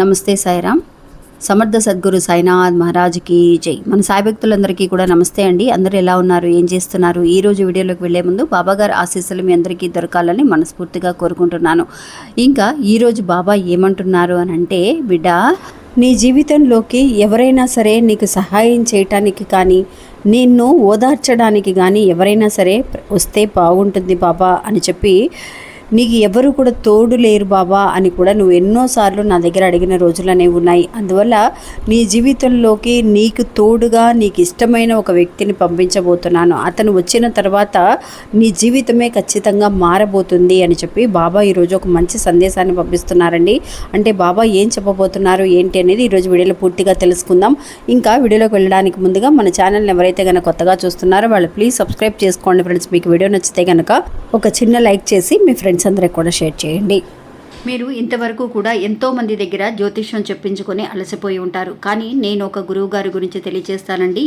నమస్తే సాయిరామ్. సమర్థ సద్గురు సాయినాథ్ మహారాజ్కి జై. మన సాయి భక్తులందరికీ కూడా నమస్తే అండి. అందరూ ఎలా ఉన్నారు, ఏం చేస్తున్నారు? ఈరోజు వీడియోలోకి వెళ్లే ముందు బాబాగారు ఆశీస్సులు మీ అందరికీ దొరకాలని మనస్ఫూర్తిగా కోరుకుంటున్నాను. ఇంకా ఈరోజు బాబా ఏమంటున్నారు అని అంటే, బిడ్డ, నీ జీవితంలోకి ఎవరైనా సరే నీకు సహాయం చేయటానికి కానీ, నిన్ను ఓదార్చడానికి కానీ ఎవరైనా సరే వస్తే బాగుంటుంది బాబా అని చెప్పి, నీకు ఎవరు కూడా తోడు లేరు బాబా అని కూడా నువ్వు ఎన్నోసార్లు నా దగ్గర అడిగిన రోజులనే ఉన్నాయి. అందువల్ల నీ జీవితంలోకి నీకు తోడుగా నీకు ఇష్టమైన ఒక వ్యక్తిని పంపించబోతున్నాను. అతను వచ్చిన తర్వాత నీ జీవితమే ఖచ్చితంగా మారబోతుంది అని చెప్పి బాబా ఈరోజు ఒక మంచి సందేశాన్ని పంపిస్తున్నారండి. అంటే బాబా ఏం చెప్పబోతున్నారు ఏంటి అనేది ఈరోజు వీడియోలో పూర్తిగా తెలుసుకుందాం. ఇంకా వీడియోలోకి వెళ్ళడానికి ముందుగా మన ఛానల్ని ఎవరైతే కనుక కొత్తగా చూస్తున్నారో వాళ్ళు ప్లీజ్ సబ్స్క్రైబ్ చేసుకోండి ఫ్రెండ్స్. మీకు వీడియో నచ్చితే కనుక ఒక చిన్న లైక్ చేసి మీ ఫ్రెండ్స్ అందరికి కూడా షేర్ చేయండి. మీరు ఇంతవరకు కూడా ఎంతోమంది దగ్గర జ్యోతిష్యం చెప్పించుకొని అలసిపోయి ఉంటారు. కానీ నేను ఒక గురువు గారి గురించి తెలియజేస్తానండి.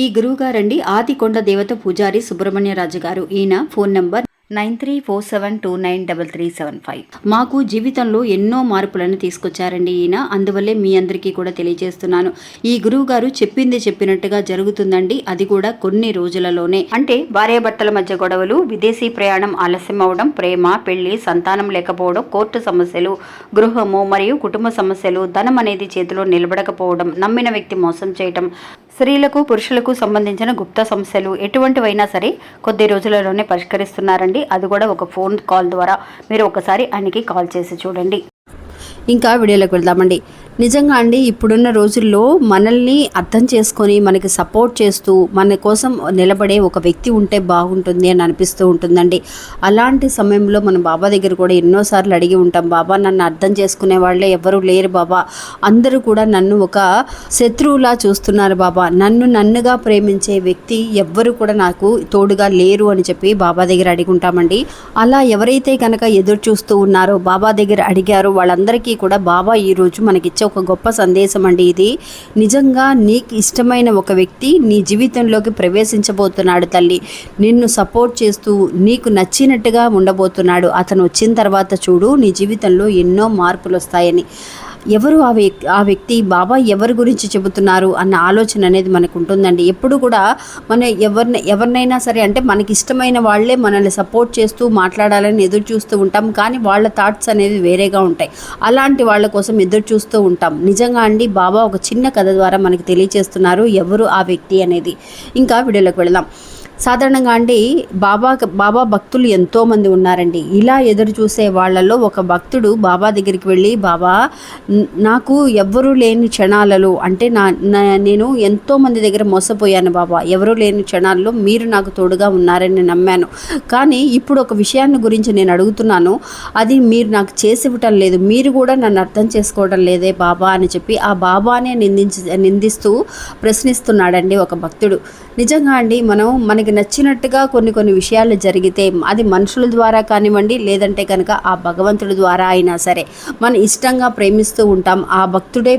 ఈ గురువు గారండి ఆదికొండ దేవత పూజారి సుబ్రహ్మణ్యరాజు గారు. ఈయన ఫోన్ నంబర్ 9347293375. మాకు జీవితంలో ఎన్నో మార్పులను తీసుకొచ్చారండి ఈయన. అందువల్లే మీ అందరికీ కూడా తెలియజేస్తున్నాను. ఈ గురువు గారు చెప్పింది చెప్పినట్టుగా జరుగుతుందండి. అది కూడా కొన్ని రోజులలోనే. అంటే భార్యాభర్తల మధ్య గొడవలు, విదేశీ ప్రయాణం ఆలస్యం అవడం, ప్రేమ, పెళ్లి, సంతానం లేకపోవడం, కోర్టు సమస్యలు, గృహము మరియు కుటుంబ సమస్యలు, ధనం అనేది చేతిలో నిలబడకపోవడం, నమ్మిన వ్యక్తి మోసం చేయటం, స్త్రీలకు పురుషులకు సంబంధించిన గుప్త సమస్యలు ఎటువంటివైనా సరే కొద్ది రోజులలోనే పరిష్కరిస్తున్నారండి. అది కూడా ఒక ఫోన్ కాల్ ద్వారా. మీరు ఒకసారి ఆయనకి కాల్ చేసి చూడండి. ఇంకా వీడియోలోకి వెళ్దామండి. నిజంగా అండి, ఇప్పుడున్న రోజుల్లో మనల్ని అర్థం చేసుకొని మనకి సపోర్ట్ చేస్తూ మన కోసం నిలబడే ఒక వ్యక్తి ఉంటే బాగుంటుంది అని అనిపిస్తూ ఉంటుందండి. అలాంటి సమయంలో మనం బాబా దగ్గర కూడా ఎన్నోసార్లు అడిగి ఉంటాం, బాబా నన్ను అర్థం చేసుకునే వాళ్ళే ఎవరు లేరు బాబా, అందరూ కూడా నన్ను ఒక శత్రువులా చూస్తున్నారు బాబా, నన్నుగా ప్రేమించే వ్యక్తి ఎవ్వరు కూడా నాకు తోడుగా లేరు అని చెప్పి బాబా దగ్గర అడిగి ఉంటామండి. అలా ఎవరైతే కనుక ఎదురు చూస్తూ ఉన్నారో, బాబా దగ్గర అడిగారో వాళ్ళందరికీ కూడా బాబా ఈరోజు మనకిచ్చే ఒక గొప్ప సందేశం అండి ఇది. నిజంగా నీకు ఇష్టమైన ఒక వ్యక్తి నీ జీవితంలోకి ప్రవేశించబోతున్నాడు తల్లి. నిన్ను సపోర్ట్ చేస్తూ నీకు నచ్చినట్టుగా ఉండబోతున్నాడు. అతను వచ్చిన తర్వాత చూడు నీ జీవితంలో ఎన్నో మార్పులు వస్తాయని. ఎవరు ఆ వ్యక్తి, బాబా ఎవరి గురించి చెబుతున్నారు అన్న ఆలోచన అనేది మనకు ఉంటుందండి. ఎప్పుడు కూడా మన ఎవరినైనా సరే అంటే మనకి ఇష్టమైన వాళ్ళే మనల్ని సపోర్ట్ చేస్తూ మాట్లాడాలని ఎదురు చూస్తూ ఉంటాం. కానీ వాళ్ళ థాట్స్ అనేవి వేరేగా ఉంటాయి. అలాంటి వాళ్ళ కోసం ఎదురు చూస్తూ ఉంటాం. నిజంగా అండి, బాబా ఒక చిన్న కథ ద్వారా మనకి తెలియజేస్తున్నారు ఎవరు ఆ వ్యక్తి అనేది. ఇంకా వీడియోలోకి వెళదాం. సాధారణంగా అండి బాబా భక్తులు ఎంతోమంది ఉన్నారండి. ఇలా ఎదురు చూసే వాళ్ళలో ఒక భక్తుడు బాబా దగ్గరికి వెళ్ళి, బాబా నాకు ఎవ్వరూ లేని క్షణాలలో అంటే నేను ఎంతోమంది దగ్గర మోసపోయాను బాబా, ఎవరూ లేని క్షణాల్లో మీరు నాకు తోడుగా ఉన్నారని నమ్మాను. కానీ ఇప్పుడు ఒక విషయాన్ని గురించి నేను అడుగుతున్నాను, అది మీరు నాకు చేసి ఇవ్వటం లేదు, మీరు కూడా నన్ను అర్థం చేసుకోవడం లేదే బాబా అని చెప్పి ఆ బాబానే నిందిస్తూ ప్రశ్నిస్తున్నాడండి ఒక భక్తుడు. నిజంగా అండి, మనకి నచ్చినట్టుగా కొన్ని విషయాలు జరిగితే అది మనుషుల ద్వారా కానివ్వండి, లేదంటే కనుక ఆ భగవంతుడి ద్వారా అయినా సరే మనం ఇష్టంగా ప్రేమిస్తూ ఉంటాం. ఆ భక్తుడే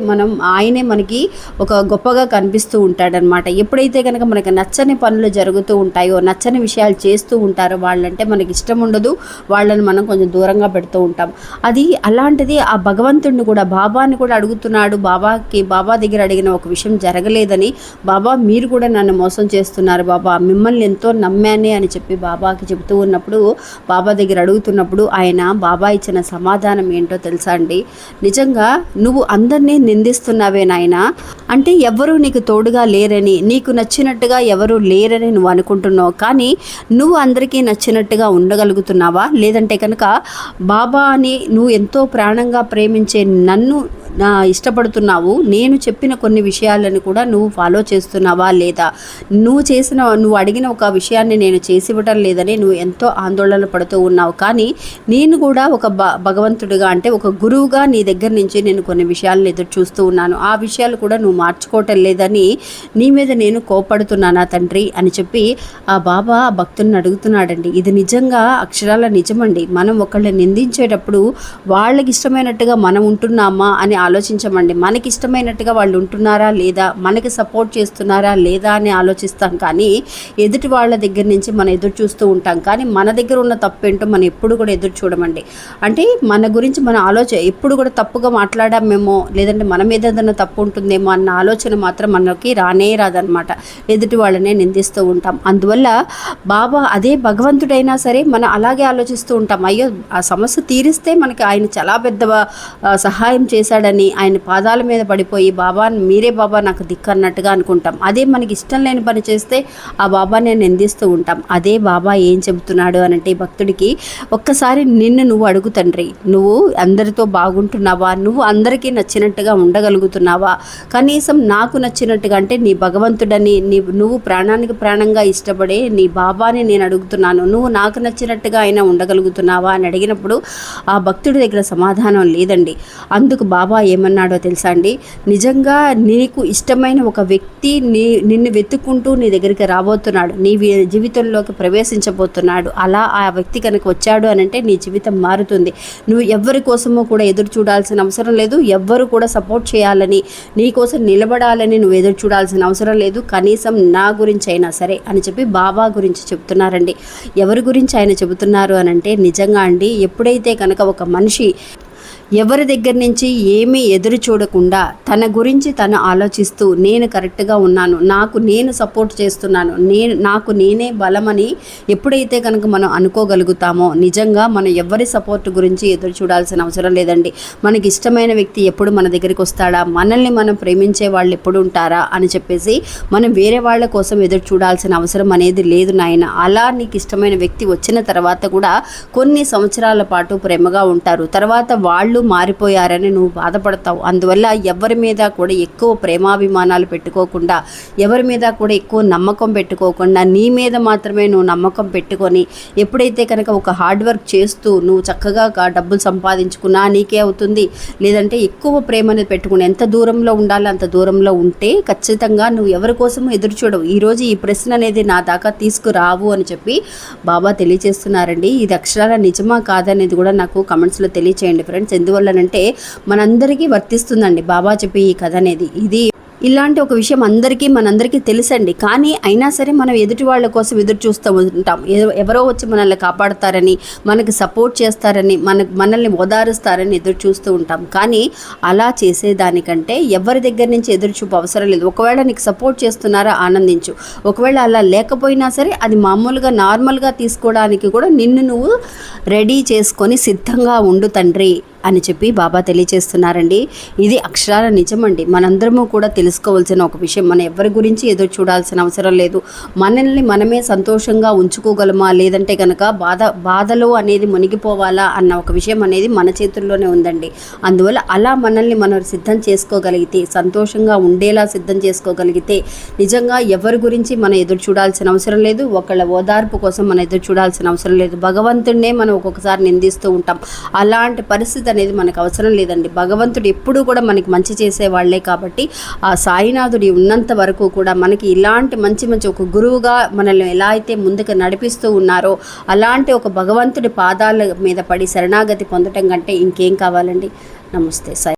ఆయనే మనకి ఒక గొప్పగా కనిపిస్తూ ఉంటాడనమాట. ఎప్పుడైతే కనుక మనకి నచ్చని పనులు జరుగుతూ ఉంటాయో, నచ్చని విషయాలు చేస్తూ ఉంటారో వాళ్ళంటే మనకి ఇష్టం ఉండదు. వాళ్ళని మనం కొంచెం దూరంగా పెడుతూ ఉంటాం. అది అలాంటిది ఆ భగవంతుడిని కూడా, బాబాని కూడా అడుగుతున్నాడు. బాబా దగ్గర అడిగిన ఒక విషయం జరగలేదని, బాబా మీరు కూడా నన్ను మోసం చేస్తున్నారు బాబా, మిమ్మల్ని ఎంతో నమ్మానే అని చెప్పి బాబాకి చెబుతూ ఉన్నప్పుడు, బాబా దగ్గర అడుగుతున్నప్పుడు ఆయన బాబా ఇచ్చిన సమాధానం ఏంటో తెలుసా అండి? నిజంగా నువ్వు అందరినీ నిందిస్తున్నావే నాయనా, అంటే ఎవరు నీకు తోడుగా లేరని, నీకు నచ్చినట్టుగా ఎవరు లేరని నువ్వు అనుకుంటున్నావు. కానీ నువ్వు అందరికీ నచ్చినట్టుగా ఉండగలుగుతున్నావా? లేదంటే కనుక బాబా అని నువ్వు ఎంతో ప్రాణంగా ప్రేమించే నన్ను ఇష్టపడుతున్నావు, నేను చెప్పిన కొన్ని విషయాలను కూడా నువ్వు ఫాలో చేస్తున్నావా లేదా? నువ్వు అడిగిన ఒక విషయాన్ని నేను చేసి ఇవ్వటం లేదని నువ్వు ఎంతో ఆందోళన పడుతూ ఉన్నావు. కానీ నేను కూడా ఒక భగవంతుడిగా అంటే ఒక గురువుగా నీ దగ్గర నుంచి నేను కొన్ని విషయాలను ఎదురు చూస్తూ ఉన్నాను. ఆ విషయాలు కూడా నువ్వు మార్చుకోవటం లేదని నీ మీద నేను కోపడుతున్నానా తండ్రి అని చెప్పి ఆ బాబా భక్తుల్ని అడుగుతున్నాడండి. ఇది నిజంగా అక్షరాల నిజమండి. మనం ఒకళ్ళని నిందించేటప్పుడు వాళ్ళకి ఇష్టమైనట్టుగా మనం ఉంటున్నామా అని ఆలోచించమండి. మనకి ఇష్టమైనట్టుగా వాళ్ళు ఉంటున్నారా లేదా, మనకి సపోర్ట్ చేస్తున్నారా లేదా అని ఆలోచిస్తాం. కానీ ఎదుటి ఎదుటి వాళ్ళ దగ్గర నుంచి మనం ఎదురు చూస్తూ ఉంటాం, కానీ మన దగ్గర ఉన్న తప్పు ఏంటో మనం ఎప్పుడు కూడా ఎదురు చూడమండి. అంటే మన గురించి మన ఆలోచన ఎప్పుడు కూడా తప్పుగా మాట్లాడామేమో, లేదంటే మన మీద ఏదైనా తప్పు ఉంటుందేమో అన్న ఆలోచన మాత్రం మనకి రానే రాదనమాట. ఎదుటి వాళ్ళనే నిందిస్తూ ఉంటాం. అందువల్ల బాబా అదే భగవంతుడైనా సరే మనం అలాగే ఆలోచిస్తూ ఉంటాం. అయ్యో ఆ సమస్య తీరిస్తే మనకి ఆయన చాలా పెద్ద సహాయం చేశాడని ఆయన పాదాల మీద పడిపోయి బాబా మీరే బాబా నాకు దిక్కు అన్నట్టుగా అనుకుంటాం. అదే మనకి ఇష్టం లేని పని చేస్తే ఆ బాబాని నిందిస్తూ ఉంటాం. అదే బాబా ఏం చెబుతున్నాడు అనంటే భక్తుడికి, ఒక్కసారి నిన్ను నువ్వు అడుగు తండ్రి, నువ్వు అందరితో బాగుంటున్నావా, నువ్వు అందరికీ నచ్చినట్టుగా ఉండగలుగుతున్నావా, కనీసం నాకు నచ్చినట్టుగా అంటే నీ భగవంతుడని నువ్వు ప్రాణానికి ప్రాణంగా ఇష్టపడే నీ బాబాని నేను అడుగుతున్నాను, నువ్వు నాకు నచ్చినట్టుగా అయినా ఉండగలుగుతున్నావా అని అడిగినప్పుడు ఆ భక్తుడి దగ్గర సమాధానం లేదండి. అందుకు బాబా ఏమన్నాడో తెలుసా అండి, నిజంగా నీకు ఇష్టమైన ఒక వ్యక్తి నిన్ను వెతుక్కుంటూ నీ దగ్గరికి రాబోతున్నాడు, నీ జీవితంలోకి ప్రవేశించబోతున్నాడు. అలా ఆ వ్యక్తి కనుక వచ్చాడు అనంటే నీ జీవితం మారుతుంది. నువ్వు ఎవరి కోసమో కూడా ఎదురు చూడాల్సిన అవసరం లేదు. ఎవ్వరు కూడా సపోర్ట్ చేయాలని, నీ కోసం నిలబడాలని నువ్వు ఎదురు చూడాల్సిన అవసరం లేదు. కనీసం నా గురించి అయినా సరే అని చెప్పి బాబా గురించి చెప్తున్నారండి. ఎవరి గురించి ఆయన చెబుతున్నారు అనంటే, నిజంగా అండి, ఎప్పుడైతే కనుక ఒక మనిషి ఎవరి దగ్గర నుంచి ఏమీ ఎదురు చూడకుండా తన గురించి తను ఆలోచిస్తూ నేను కరెక్ట్గా ఉన్నాను, నాకు నేను సపోర్ట్ చేస్తున్నాను, నాకు నేనే బలమని ఎప్పుడైతే కనుక మనం అనుకోగలుగుతామో, నిజంగా మనం ఎవరి సపోర్ట్ గురించి ఎదురు చూడాల్సిన అవసరం లేదండి. మనకి ఇష్టమైన వ్యక్తి ఎప్పుడు మన దగ్గరికి వస్తాడా, మనల్ని మనం ప్రేమించే వాళ్ళు ఎప్పుడు ఉంటారా అని చెప్పేసి మనం వేరే వాళ్ళ కోసం ఎదురు చూడాల్సిన అవసరం అనేది లేదు నాయన. అలా నీకు ఇష్టమైన వ్యక్తి వచ్చిన తర్వాత కూడా కొన్ని సంవత్సరాల పాటు ప్రేమగా ఉంటారు, తర్వాత వాళ్ళు మారిపోయారని నువ్వు బాధపడతావు. అందువల్ల ఎవరి మీద కూడా ఎక్కువ ప్రేమాభిమానాలు పెట్టుకోకుండా, ఎవరి మీద కూడా ఎక్కువ నమ్మకం పెట్టుకోకుండా, నీ మీద మాత్రమే నువ్వు నమ్మకం పెట్టుకొని ఎప్పుడైతే కనుక ఒక హార్డ్ వర్క్ చేస్తూ నువ్వు చక్కగా డబ్బులు సంపాదించుకున్నా నీకే అవుతుంది. లేదంటే ఎక్కువ ప్రేమ అనేది పెట్టుకుని ఎంత దూరంలో ఉండాలో అంత దూరంలో ఉంటే ఖచ్చితంగా నువ్వు ఎవరి కోసమో ఎదురు చూడవు. ఈరోజు ఈ ప్రశ్న అనేది నా దాకా తీసుకురావు అని చెప్పి బాబా తెలియజేస్తున్నారండి. ఇది అక్షరాల నిజమా కాదనేది కూడా నాకు కమెంట్స్లో తెలియచేయండి ఫ్రెండ్స్. ఎందువల్లనంటే మనందరికీ వర్తిస్తుందండి బాబా చెప్పి ఈ కథ అనేది. ఇది ఇలాంటి ఒక విషయం మనందరికీ తెలుసండి. కానీ అయినా సరే మనం ఎదుటి వాళ్ళ కోసం ఎదురు చూస్తూ ఉంటాం. ఎవరో వచ్చి మనల్ని కాపాడతారని, మనకి సపోర్ట్ చేస్తారని, మనల్ని ఓదారుస్తారని ఎదురు చూస్తూ ఉంటాం. కానీ అలా చేసేదానికంటే ఎవరి దగ్గర నుంచి ఎదురు చూపు అవసరం లేదు. ఒకవేళ నీకు సపోర్ట్ చేస్తున్నారా ఆనందించు, ఒకవేళ అలా లేకపోయినా సరే అది మామూలుగా నార్మల్గా తీసుకోవడానికి కూడా నిన్ను నువ్వు రెడీ చేసుకొని సిద్ధంగా ఉండు తండ్రి అని చెప్పి బాబా తెలియజేస్తున్నారండి. ఇది అక్షరాల నిజమండి. మనందరము కూడా తెలుసుకోవాల్సిన ఒక విషయం. మనం ఎవరి గురించి ఎదురు చూడాల్సిన అవసరం లేదు. మనల్ని మనమే సంతోషంగా ఉంచుకోగలమా, లేదంటే కనుక బాధలో అనేది మునిగిపోవాలా అన్న ఒక విషయం అనేది మన చేతుల్లోనే ఉందండి. అందువల్ల అలా మనల్ని మనం సిద్ధం చేసుకోగలిగితే, సంతోషంగా ఉండేలా సిద్ధం చేసుకోగలిగితే నిజంగా ఎవరి గురించి మనం ఎదురు చూడాల్సిన అవసరం లేదు. ఒకళ్ళ ఓదార్పు కోసం మనం ఎదురు చూడాల్సిన అవసరం లేదు. భగవంతుడినే మనం ఒక్కొక్కసారి నిందిస్తూ ఉంటాం. అలాంటి పరిస్థితి అనేది మనకు అవసరం లేదండి. భగవంతుడు ఎప్పుడూ కూడా మనకి మంచి చేసేవాళ్లే. కాబట్టి ఆ సాయినాథుడి ఉన్నంత వరకు కూడా మనకి ఇలాంటి మంచి ఒక గురువుగా మనల్ని ఎలా అయితే ముందుకు నడిపిస్తూ ఉన్నారో అలాంటి ఒక భగవంతుడి పాదాల మీద పడి శరణాగతి పొందటం కంటే ఇంకేం కావాలండి. నమస్తే సాయి.